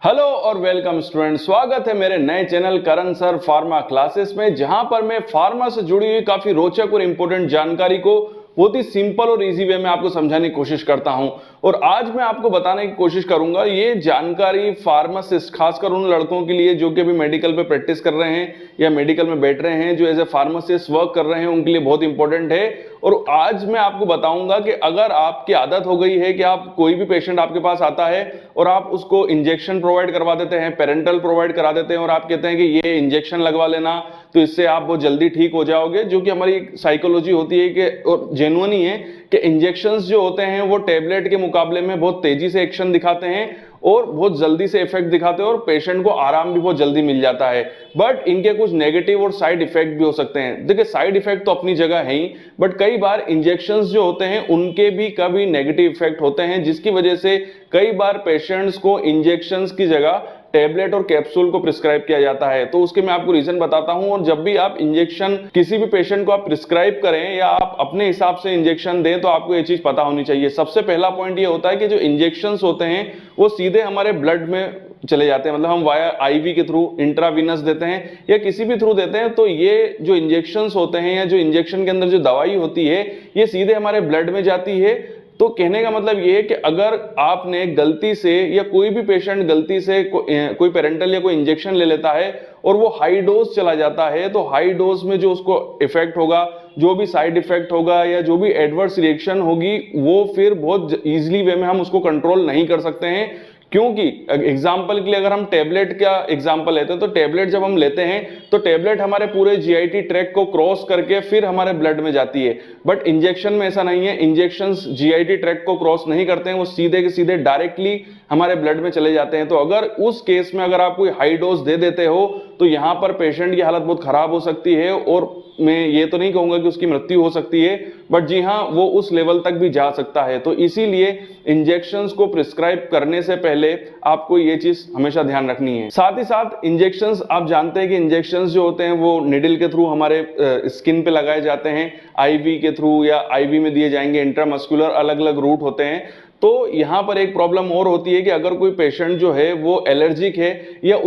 Hello और welcome student, स्वागत है मेरे नए चैनल करण सर फार्मा क्लासेस में, जहां पर मैं फार्मा से जुड़ी हुई काफी रोचक और इंपॉर्टेंट जानकारी को बहुत ही सिंपल और इजी वे में आपको समझाने की कोशिश करता हूं। और आज मैं आपको बताने की कोशिश करूंगा ये जानकारी फार्मासिस्ट, खासकर उन लड़कों के लिए जो कि अभी मेडिकल पे प्रैक्टिस कर रहे हैं या मेडिकल में बैठ रहे हैं, जो एज ए फार्मासिस्ट वर्क कर रहे हैं, उनके लिए बहुत इंपॉर्टेंट है। और आज मैं आपको बताऊंगा कि अगर आपकी आदत हो गई है कि आप कोई भी पेशेंट आपके पास आता है और आप उसको इंजेक्शन प्रोवाइड करवा देते हैं, पेरेंटल प्रोवाइड करा देते हैं और आप कहते हैं कि ये इंजेक्शन लगवा लेना तो इससे आप बहुत जल्दी ठीक हो जाओगे, जो कि हमारी साइकोलॉजी होती है कि और जेन्युइन ही है कि इंजेक्शंस जो होते हैं वो टेबलेट के मुकाबले में बहुत तेजी से एक्शन दिखाते हैं और बहुत जल्दी से इफेक्ट दिखाते हैं और पेशेंट को आराम भी बहुत जल्दी मिल जाता है। बट इनके कुछ नेगेटिव और साइड इफेक्ट भी हो सकते हैं। देखिए, साइड इफेक्ट तो अपनी जगह है ही, बट कई बार इंजेक्शंस जो होते हैं उनके भी कभी नेगेटिव इफेक्ट होते हैं, जिसकी वजह से कई बार पेशेंट्स को इंजेक्शंस की जगह टेबलेट और कैप्सूल को प्रिस्क्राइब किया जाता है। तो उसके मैं आपको रीजन बताता हूं। और जब भी आप इंजेक्शन किसी भी पेशेंट को आप प्रिस्क्राइब करें या आप अपने हिसाब से इंजेक्शन दें तो आपको ये चीज पता होनी चाहिए। सबसे पहला पॉइंट ये होता है कि जो इंजेक्शंस होते हैं वो सीधे हमारे ब्लड में चले जाते हैं, मतलब हम वाया आईवी के थ्रू, इंट्रावीनस देते हैं या किसी भी थ्रू देते हैं। तो ये जो इंजेक्शंस होते हैं या जो इंजेक्शन के अंदर जो दवाई होती है ये सीधे हमारे ब्लड में जाती है। तो कहने का मतलब ये है कि अगर आपने गलती से या कोई भी पेशेंट गलती से कोई पेरेंटल या कोई इंजेक्शन ले लेता है और वो हाई डोज चला जाता है, तो हाई डोज में जो उसको इफेक्ट होगा, जो भी साइड इफेक्ट होगा या जो भी एडवर्स रिएक्शन होगी, वो फिर बहुत इजीली वे में हम उसको कंट्रोल नहीं कर सकते हैं। क्योंकि एग्जाम्पल के लिए अगर हम टेबलेट का एग्जाम्पल लेते हैं तो टेबलेट जब हम लेते हैं तो टेबलेट हमारे पूरे जीआईटी ट्रैक को क्रॉस करके फिर हमारे ब्लड में जाती है। बट इंजेक्शन में ऐसा नहीं है, इंजेक्शंस जीआईटी ट्रैक को क्रॉस नहीं करते हैं, वो सीधे के सीधे डायरेक्टली हमारे ब्लड में चले जाते हैं। तो अगर उस केस में अगर आप कोई हाई डोज दे देते हो तो यहां पर पेशेंट की हालत बहुत खराब हो सकती है और मैं ये तो नहीं कहूंगा कि उसकी मृत्यु हो सकती है, बट जी हाँ, वो उस लेवल तक भी जा सकता है। तो इसीलिए इंजेक्शंस को प्रिस्क्राइब करने से पहले आपको ये चीज हमेशा ध्यान रखनी है। साथ ही साथ इंजेक्शंस, आप जानते हैं कि इंजेक्शंस जो होते हैं वो निडल के थ्रू हमारे स्किन पे लगाए जाते हैं, आईवी के थ्रू या आईवी में दिए जाएंगे, इंट्रामस्कुलर, अलग अलग रूट होते हैं। तो यहां पर एक प्रॉब्लम और होती है कि अगर कोई पेशेंट जो है वो एलर्जिक है या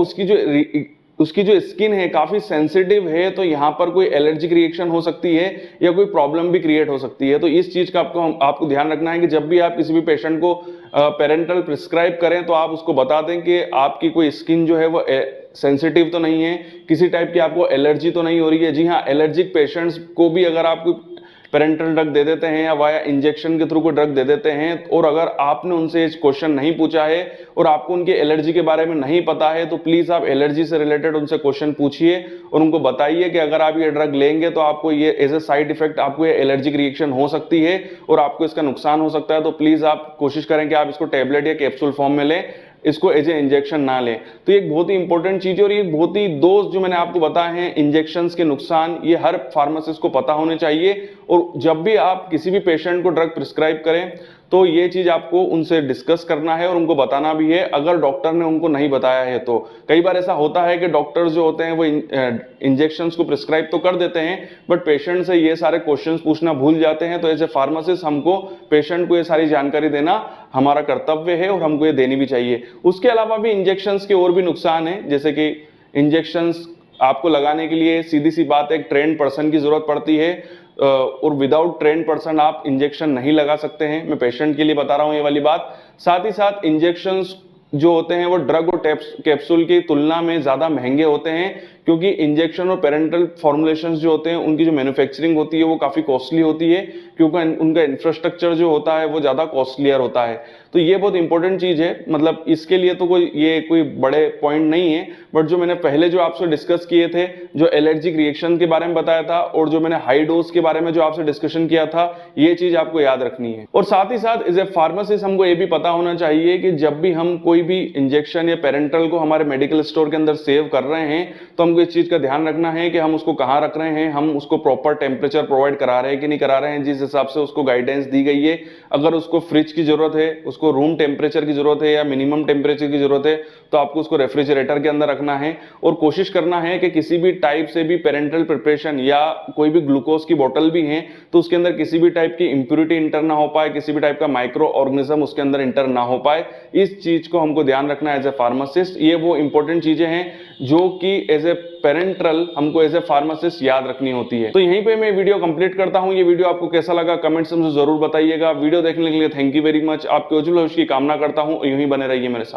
उसकी जो स्किन है काफी सेंसिटिव है, तो यहां पर कोई एलर्जिक रिएक्शन हो सकती है या कोई प्रॉब्लम भी क्रिएट हो सकती है। तो इस चीज का आपको ध्यान रखना है कि जब भी आप किसी भी पेशेंट को पेरेंटल प्रिस्क्राइब करें तो आप उसको बता दें कि आपकी कोई स्किन जो है वो सेंसिटिव तो नहीं है, किसी टाइप की आपको एलर्जी तो नहीं हो रही है। जी हाँ, एलर्जिक पेशेंट्स को भी अगर आप पेरेंटल ड्रग दे देते हैं या वाया इंजेक्शन के थ्रू कोई ड्रग दे देते हैं, और अगर आपने उनसे क्वेश्चन नहीं पूछा है और आपको उनकी एलर्जी के बारे में नहीं पता है, तो प्लीज आप एलर्जी से रिलेटेड उनसे क्वेश्चन पूछिए और उनको बताइए कि अगर आप ये ड्रग लेंगे तो आपको ये एज ए साइड इफेक्ट आपको ये एलर्जिक रिएक्शन हो सकती है और आपको इसका नुकसान हो सकता है। तो प्लीज आप कोशिश करें कि आप इसको टेबलेट या कैप्सूल फॉर्म में लें, इसको एज ए इंजेक्शन ना लें। तो ये एक बहुत ही इंपॉर्टेंट चीज है और ये बहुत ही दो जो मैंने आपको बताए हैं इंजेक्शंस के नुकसान, ये हर फार्मासिस्ट को पता होने चाहिए। और जब भी आप किसी भी पेशेंट को ड्रग प्रिस्क्राइब करें तो ये चीज आपको उनसे डिस्कस करना है और उनको बताना भी है, अगर डॉक्टर ने उनको नहीं बताया है तो। कई बार ऐसा होता है कि डॉक्टर्स जो होते हैं वो इंजेक्शंस को प्रिस्क्राइब तो कर देते हैं बट पेशेंट से ये सारे क्वेश्चंस पूछना भूल जाते हैं। तो एज ए फार्मासिस्ट हमको पेशेंट को ये सारी जानकारी देना हमारा कर्तव्य है और हमको ये देनी भी चाहिए। उसके अलावा भी इंजेक्शंस के और भी नुकसान है, जैसे कि इंजेक्शंस आपको लगाने के लिए सीधी सी बात है एक ट्रेन्ड पर्सन की जरूरत पड़ती है और विदाउट ट्रेन्ड पर्सन आप इंजेक्शन नहीं लगा सकते हैं। मैं पेशेंट के लिए बता रहा हूं ये वाली बात। साथ ही साथ इंजेक्शंस जो होते हैं वो ड्रग और कैप्सूल की तुलना में ज्यादा महंगे होते हैं, क्योंकि इंजेक्शन और पेरेंटल फॉर्मुलेशंस जो होते हैं उनकी जो मैन्युफैक्चरिंग होती है वो काफी कॉस्टली होती है, क्योंकि उनका इंफ्रास्ट्रक्चर जो होता है वो ज्यादा कॉस्टलियर होता है। तो ये बहुत इंपॉर्टेंट चीज है, मतलब इसके लिए तो कोई बड़े पॉइंट नहीं है, बट जो मैंने पहले जो आपसे डिस्कस किए थे, जो एलर्जिक रिएक्शन के बारे में बताया था और जो मैंने हाई डोज के बारे में जो आपसे डिस्कशन किया था, ये चीज आपको याद रखनी है। और साथ ही साथ एज ए फार्मासिस्ट हमको ये भी पता होना चाहिए कि जब भी हम कोई भी इंजेक्शन या पेरेंटल को हमारे मेडिकल स्टोर के अंदर सेव कर रहे हैं तो हमको इस चीज का ध्यान रखना है कि हम उसको कहाँ रख रहे हैं, हम उसको प्रॉपर टेम्परेचर प्रोवाइड करा रहे हैं कि नहीं करा रहे हैं, जिस हिसाब से उसको गाइडेंस दी गई है। अगर उसको फ्रिज की जरूरत है, उसको रूम टेम्परेचर की जरूरत है या मिनिमम टेम्परेचर की जरूरत है, तो आपको उसको रेफ्रिजरेटर के अंदर रखना है। और कोशिश करना है कि किसी भी टाइप से भी पेरेंटल प्रिपरेशन या कोई भी ग्लूकोज की बोतल भी है तो उसके अंदर किसी भी टाइप की इंप्योरिटी इंटर ना हो पाए, किसी भी टाइप का माइक्रो ऑर्गेनिज्म उसके अंदर इंटर ना हो पाए। इस चीज को हमको ध्यान रखना है एज ए फार्मासिस्ट। ये वो इंपॉर्टेंट चीजें हैं जो कि एज ए पेरेंट्रल हमको एज ए फार्मासिस्ट याद रखनी होती है। तो यहीं पे मैं वीडियो कंप्लीट करता हूं। ये वीडियो आपको कैसा लगा कमेंट्स में जरूर बताइएगा। वीडियो देखने के लिए थैंक यू वेरी मच। आपके उज्जवल भविष्य की कामना करता हूं। यूं ही बने रहिए मेरे साथ।